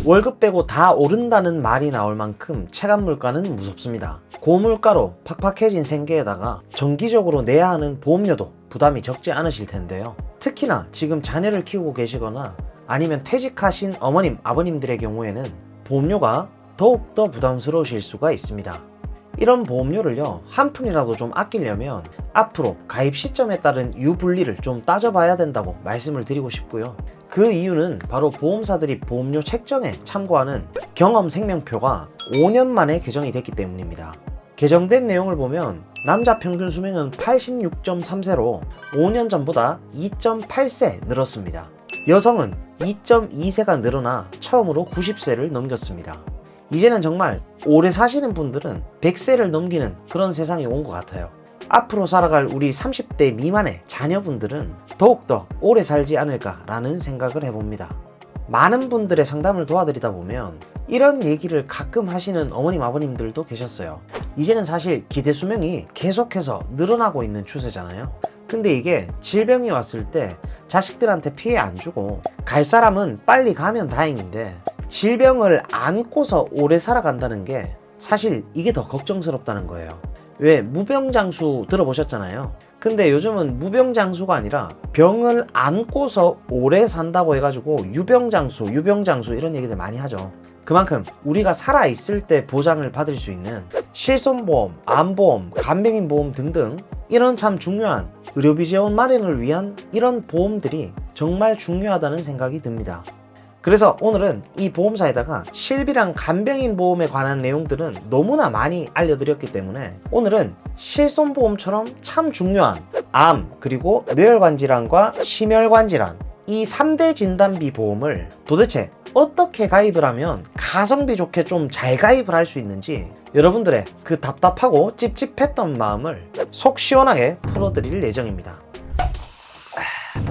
월급 빼고 다 오른다는 말이 나올 만큼 체감 물가는 무섭습니다. 고물가로 팍팍해진 생계에다가 정기적으로 내야 하는 보험료도 부담이 적지 않으실 텐데요. 특히나 지금 자녀를 키우고 계시거나 아니면 퇴직하신 어머님, 아버님들의 경우에는 보험료가 더욱더 부담스러우실 수가 있습니다. 이런 보험료를요, 한 푼이라도 좀 아끼려면 앞으로 가입 시점에 따른 유불리를 좀 따져봐야 된다고 말씀을 드리고 싶고요. 그 이유는 바로 보험사들이 보험료 책정에 참고하는 경험생명표가 5년 만에 개정이 됐기 때문입니다. 개정된 내용을 보면 남자 평균 수명은 86.3세로 5년 전보다 2.8세 늘었습니다. 여성은 2.2세가 늘어나 처음으로 90세를 넘겼습니다. 이제는 정말 오래 사시는 분들은 100세를 넘기는 그런 세상이 온 것 같아요. 앞으로 살아갈 우리 30대 미만의 자녀분들은 더욱더 오래 살지 않을까라는 생각을 해봅니다. 많은 분들의 상담을 도와드리다 보면 이런 얘기를 가끔 하시는 어머님, 아버님들도 계셨어요. 이제는 사실 기대 수명이 계속해서 늘어나고 있는 추세잖아요. 근데 이게 질병이 왔을 때 자식들한테 피해 안 주고 갈 사람은 빨리 가면 다행인데 질병을 안고서 오래 살아간다는 게 사실 이게 더 걱정스럽다는 거예요. 왜 무병장수 들어보셨잖아요. 근데 요즘은 무병장수가 아니라 병을 안고서 오래 산다고 해가지고 유병장수 이런 얘기들 많이 하죠. 그만큼 우리가 살아있을 때 보장을 받을 수 있는 실손보험, 암보험, 간병인 보험 등등 이런 참 중요한 의료비 지원 마련을 위한 이런 보험들이 정말 중요하다는 생각이 듭니다. 그래서 오늘은 이 보험사에다가 실비랑 간병인 보험에 관한 내용들은 너무나 많이 알려드렸기 때문에 오늘은 실손보험처럼 참 중요한 암, 그리고 뇌혈관 질환과 심혈관 질환 이 3대 진단비 보험을 도대체 어떻게 가입을 하면 가성비 좋게 좀 잘 가입을 할 수 있는지 여러분들의 그 답답하고 찝찝했던 마음을 속 시원하게 풀어드릴 예정입니다.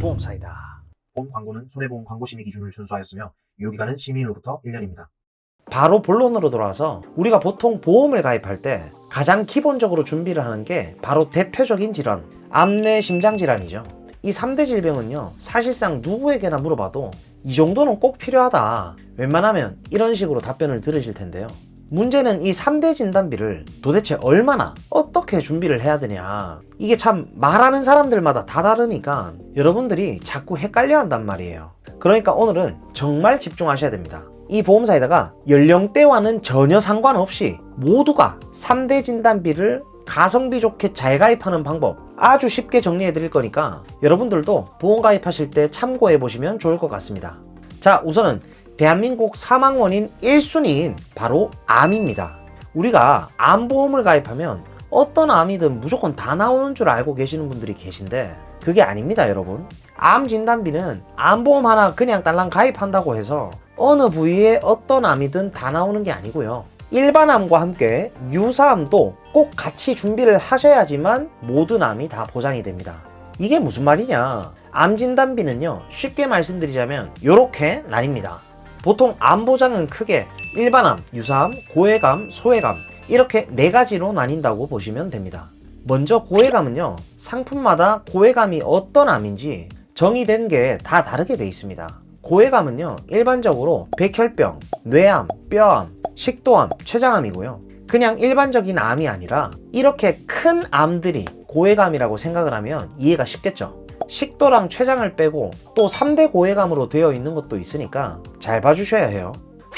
보험사이다. 본 광고는 손해보험 광고심의 기준을 준수하였으며 유효기간은 심의일로부터 1년입니다. 바로 본론으로 돌아와서 우리가 보통 보험을 가입할 때 가장 기본적으로 준비를 하는 게 바로 대표적인 질환, 암내 심장 질환이죠. 이 3대 질병은요, 사실상 누구에게나 물어봐도 이 정도는 꼭 필요하다, 웬만하면 이런 식으로 답변을 들으실 텐데요. 문제는 이 3대 진단비를 도대체 얼마나 어떻게 준비를 해야 되냐, 이게 참 말하는 사람들마다 다 다르니까 여러분들이 자꾸 헷갈려 한단 말이에요. 그러니까 오늘은 정말 집중하셔야 됩니다. 이 보험사에다가 연령대와는 전혀 상관없이 모두가 3대 진단비를 가성비 좋게 잘 가입하는 방법 아주 쉽게 정리해 드릴 거니까 여러분들도 보험 가입하실 때 참고해 보시면 좋을 것 같습니다. 자, 우선은 대한민국 사망 원인 1순위인 바로 암입니다. 우리가 암보험을 가입하면 어떤 암이든 무조건 다 나오는 줄 알고 계시는 분들이 계신데 그게 아닙니다, 여러분. 암 진단비는 암보험 하나 그냥 딸랑 가입한다고 해서 어느 부위에 어떤 암이든 다 나오는 게 아니고요. 일반 암과 함께 유사암도 꼭 같이 준비를 하셔야지만 모든 암이 다 보장이 됩니다. 이게 무슨 말이냐? 암 진단비는요, 쉽게 말씀드리자면 이렇게 나뉩니다. 보통 암 보장은 크게 일반암, 유사암, 고해감, 소해감 이렇게 4가지로 나뉜다고 보시면 됩니다. 먼저 고해감은요, 상품마다 고해감이 어떤 암인지 정의된 게 다 다르게 돼 있습니다. 고해감은요, 일반적으로 백혈병, 뇌암, 뼈암, 식도암, 췌장암이고요. 그냥 일반적인 암이 아니라 이렇게 큰 암들이 고해감이라고 생각을 하면 이해가 쉽겠죠. 식도랑 췌장을 빼고 또 3대 고해감으로 되어 있는 것도 있으니까 잘 봐주셔야 해요.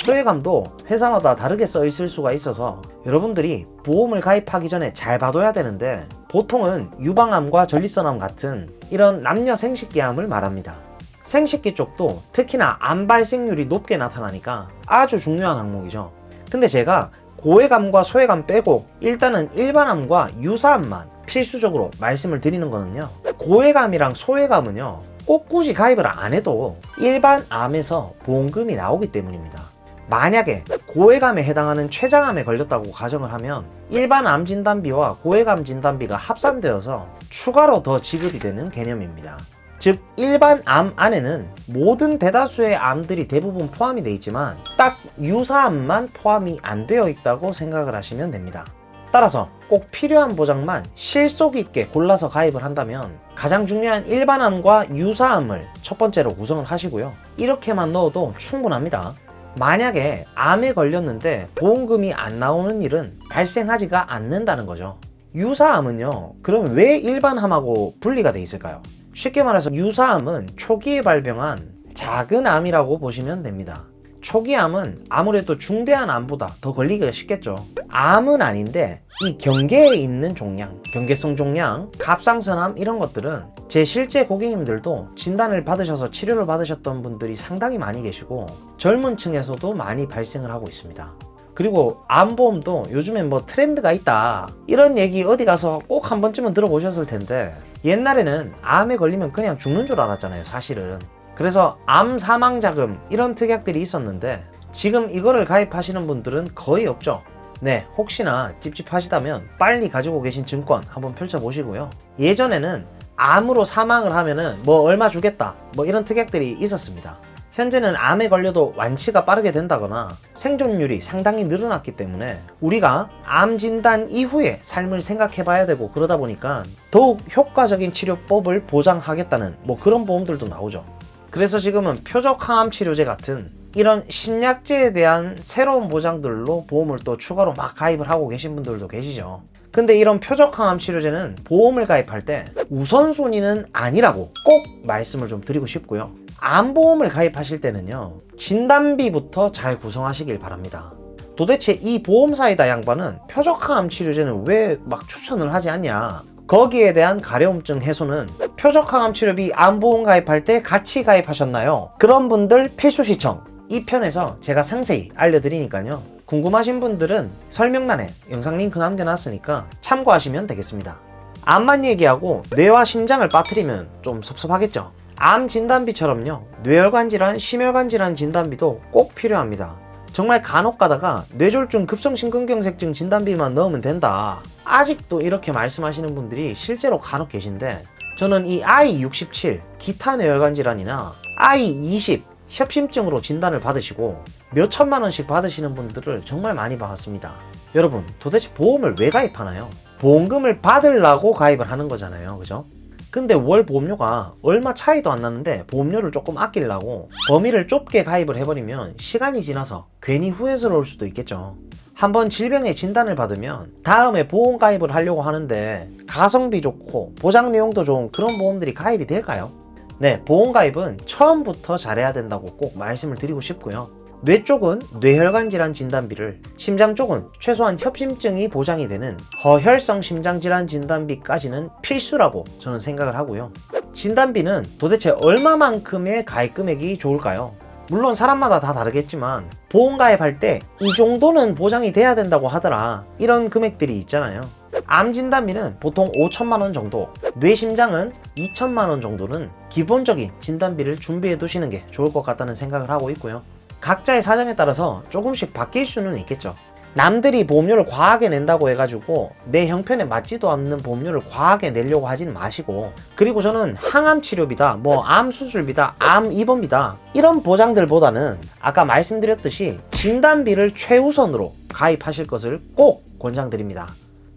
소해감도 회사마다 다르게 써 있을 수가 있어서 여러분들이 보험을 가입하기 전에 잘 봐둬야 되는데 보통은 유방암과 전립선암 같은 이런 남녀 생식기암을 말합니다. 생식기 쪽도 특히나 암 발생률이 높게 나타나니까 아주 중요한 항목이죠. 근데 제가 고해감과 소해감 빼고 일단은 일반암과 유사암만 필수적으로 말씀을 드리는 거는요, 고해감이랑 소해감은요 꼭 굳이 가입을 안 해도 일반 암에서 보험금이 나오기 때문입니다. 만약에 고해감에 해당하는 췌장암에 걸렸다고 가정을 하면 일반 암 진단비와 고해감 진단비가 합산되어서 추가로 더 지급이 되는 개념입니다. 즉 일반 암 안에는 모든 대다수의 암들이 대부분 포함이 되어 있지만 딱 유사암만 포함이 안 되어 있다고 생각을 하시면 됩니다. 따라서 꼭 필요한 보장만 실속 있게 골라서 가입을 한다면 가장 중요한 일반암과 유사암을 첫 번째로 구성을 하시고요. 이렇게만 넣어도 충분합니다. 만약에 암에 걸렸는데 보험금이 안 나오는 일은 발생하지가 않는다는 거죠. 유사암은요, 그럼 왜 일반암하고 분리가 돼 있을까요? 쉽게 말해서 유사암은 초기에 발병한 작은 암이라고 보시면 됩니다. 초기암은 아무래도 중대한 암보다 더 걸리기가 쉽겠죠. 암은 아닌데 이 경계에 있는 종양, 경계성 종양, 갑상선암 이런 것들은 제 실제 고객님들도 진단을 받으셔서 치료를 받으셨던 분들이 상당히 많이 계시고 젊은 층에서도 많이 발생을 하고 있습니다. 그리고 암보험도 요즘엔 뭐 트렌드가 있다 이런 얘기 어디 가서 꼭 한 번쯤은 들어보셨을 텐데 옛날에는 암에 걸리면 그냥 죽는 줄 알았잖아요, 사실은. 그래서 암 사망자금 이런 특약들이 있었는데 지금 이거를 가입하시는 분들은 거의 없죠. 네, 혹시나 찝찝하시다면 빨리 가지고 계신 증권 한번 펼쳐보시고요. 예전에는 암으로 사망을 하면은 뭐 얼마 주겠다 뭐 이런 특약들이 있었습니다. 현재는 암에 걸려도 완치가 빠르게 된다거나 생존율이 상당히 늘어났기 때문에 우리가 암 진단 이후에 삶을 생각해 봐야 되고 그러다 보니까 더욱 효과적인 치료법을 보장하겠다는 뭐 그런 보험들도 나오죠. 그래서 지금은 표적 항암 치료제 같은 이런 신약제에 대한 새로운 보장들로 보험을 또 추가로 막 가입을 하고 계신 분들도 계시죠. 근데 이런 표적 항암 치료제는 보험을 가입할 때 우선순위는 아니라고 꼭 말씀을 좀 드리고 싶고요. 암보험을 가입하실 때는요, 진단비부터 잘 구성하시길 바랍니다. 도대체 이 보험사이다 양반은 표적 항암 치료제는 왜 막 추천을 하지 않냐? 거기에 대한 가려움증 해소는 표적 항암 치료비 암보험 가입할 때 같이 가입하셨나요? 그런 분들 필수 시청. 이 편에서 제가 상세히 알려드리니까요. 궁금하신 분들은 설명란에 영상 링크 남겨놨으니까 참고하시면 되겠습니다. 암만 얘기하고 뇌와 심장을 빠뜨리면 좀 섭섭하겠죠. 암 진단비처럼요, 뇌혈관 질환, 심혈관 질환 진단비도 꼭 필요합니다. 정말 간혹 가다가 뇌졸중 급성심근경색증 진단비만 넣으면 된다, 아직도 이렇게 말씀하시는 분들이 실제로 간혹 계신데 저는 이 I67 기타 뇌혈관 질환이나 I20 협심증으로 진단을 받으시고 몇 천만 원씩 받으시는 분들을 정말 많이 봤습니다. 여러분, 도대체 보험을 왜 가입하나요? 보험금을 받으려고 가입을 하는 거잖아요, 그죠? 근데 월 보험료가 얼마 차이도 안 나는데 보험료를 조금 아끼려고 범위를 좁게 가입을 해버리면 시간이 지나서 괜히 후회스러울 수도 있겠죠. 한번 질병의 진단을 받으면 다음에 보험 가입을 하려고 하는데 가성비 좋고 보장 내용도 좋은 그런 보험들이 가입이 될까요? 네, 보험 가입은 처음부터 잘해야 된다고 꼭 말씀을 드리고 싶고요. 뇌 쪽은 뇌혈관 질환 진단비를, 심장 쪽은 최소한 협심증이 보장이 되는 허혈성 심장질환 진단비까지는 필수라고 저는 생각을 하고요. 진단비는 도대체 얼마만큼의 가입 금액이 좋을까요? 물론 사람마다 다 다르겠지만 보험 가입할 때 이 정도는 보장이 돼야 된다고 하더라, 이런 금액들이 있잖아요. 암 진단비는 보통 5천만 원 정도, 뇌심장은 2천만 원 정도는 기본적인 진단비를 준비해 두시는 게 좋을 것 같다는 생각을 하고 있고요. 각자의 사정에 따라서 조금씩 바뀔 수는 있겠죠. 남들이 보험료를 과하게 낸다고 해가지고 내 형편에 맞지도 않는 보험료를 과하게 내려고 하진 마시고, 그리고 저는 항암 치료비다, 뭐 암 수술비다, 암 입원비다 이런 보장들보다는 아까 말씀드렸듯이 진단비를 최우선으로 가입하실 것을 꼭 권장드립니다.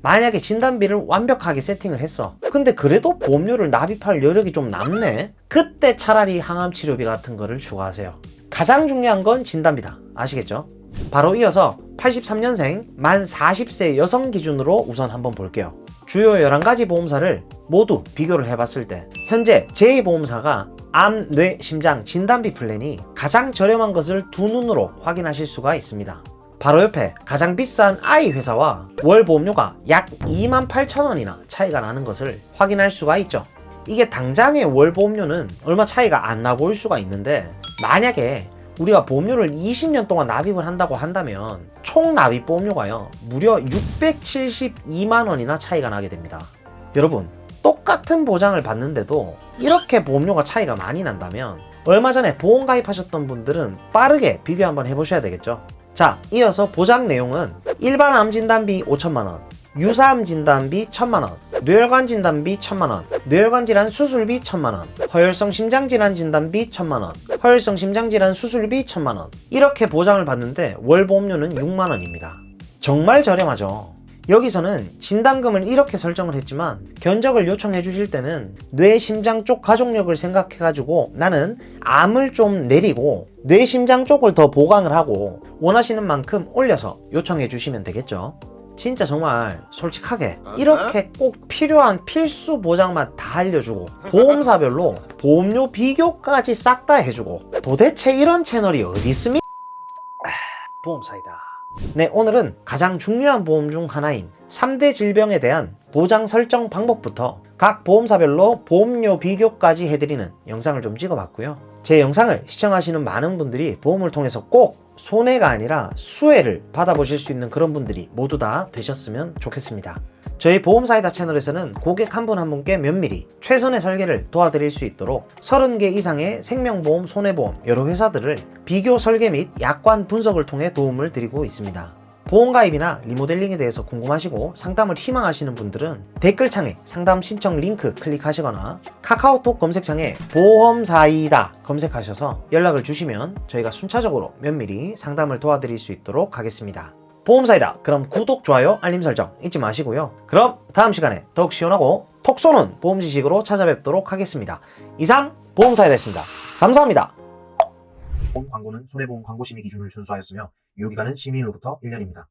만약에 진단비를 완벽하게 세팅을 했어, 근데 그래도 보험료를 납입할 여력이 좀 남네? 그때 차라리 항암 치료비 같은 거를 추가하세요. 가장 중요한 건 진단비다, 아시겠죠? 바로 이어서 83년생 만 40세 여성 기준으로 우선 한번 볼게요. 주요 11가지 보험사를 모두 비교를 해봤을 때 현재 제2보험사가 암, 뇌, 심장 진단비 플랜이 가장 저렴한 것을 두 눈으로 확인하실 수가 있습니다. 바로 옆에 가장 비싼 I 회사와 월 보험료가 약 28,000원이나 차이가 나는 것을 확인할 수가 있죠. 이게 당장의 월 보험료는 얼마 차이가 안 나 보일 수가 있는데, 만약에 우리가 보험료를 20년 동안 납입을 한다고 한다면 총 납입 보험료가요, 무려 672만 원이나 차이가 나게 됩니다. 여러분, 똑같은 보장을 받는데도 이렇게 보험료가 차이가 많이 난다면 얼마 전에 보험 가입하셨던 분들은 빠르게 비교 한번 해보셔야 되겠죠. 자, 이어서 보장 내용은 일반 암 진단비 5천만 원, 유사암 진단비 1,000만 원, 뇌혈관 진단비 1,000만 원, 뇌혈관 질환 수술비 1,000만 원, 허혈성 심장질환 진단비 1,000만 원, 허혈성 심장질환 수술비 1,000만 원, 이렇게 보장을 받는데 월 보험료는 6만 원입니다. 정말 저렴하죠. 여기서는 진단금을 이렇게 설정을 했지만 견적을 요청해 주실 때는 뇌, 심장 쪽 가족력을 생각해 가지고 나는 암을 좀 내리고 뇌심장 쪽을 더 보강을 하고 원하시는 만큼 올려서 요청해 주시면 되겠죠. 진짜 정말 솔직하게 이렇게 꼭 필요한 필수 보장만 다 알려주고 보험사별로 보험료 비교까지 싹 다 해주고 도대체 이런 채널이 어디 있습니까? 보험사이다. 네, 오늘은 가장 중요한 보험 중 하나인 3대 질병에 대한 보장 설정 방법부터 각 보험사별로 보험료 비교까지 해드리는 영상을 좀 찍어봤고요. 제 영상을 시청하시는 많은 분들이 보험을 통해서 꼭 손해가 아니라 수혜를 받아보실 수 있는 그런 분들이 모두 다 되셨으면 좋겠습니다. 저희 보험사이다 채널에서는 고객 한 분 한 분께 면밀히 최선의 설계를 도와드릴 수 있도록 30개 이상의 생명보험, 손해보험 여러 회사들을 비교 설계 및 약관 분석을 통해 도움을 드리고 있습니다. 보험가입이나 리모델링에 대해서 궁금하시고 상담을 희망하시는 분들은 댓글창에 상담 신청 링크 클릭하시거나 카카오톡 검색창에 보험사이다 검색하셔서 연락을 주시면 저희가 순차적으로 면밀히 상담을 도와드릴 수 있도록 하겠습니다. 보험사이다. 그럼 구독, 좋아요, 알림 설정 잊지 마시고요. 그럼 다음 시간에 더욱 시원하고 톡 쏘는 보험 지식으로 찾아뵙도록 하겠습니다. 이상 보험사이다였습니다. 감사합니다. 본 광고는 손해보험 광고심의 기준을 준수하였으며 유효기간은 시민으로부터 1년입니다.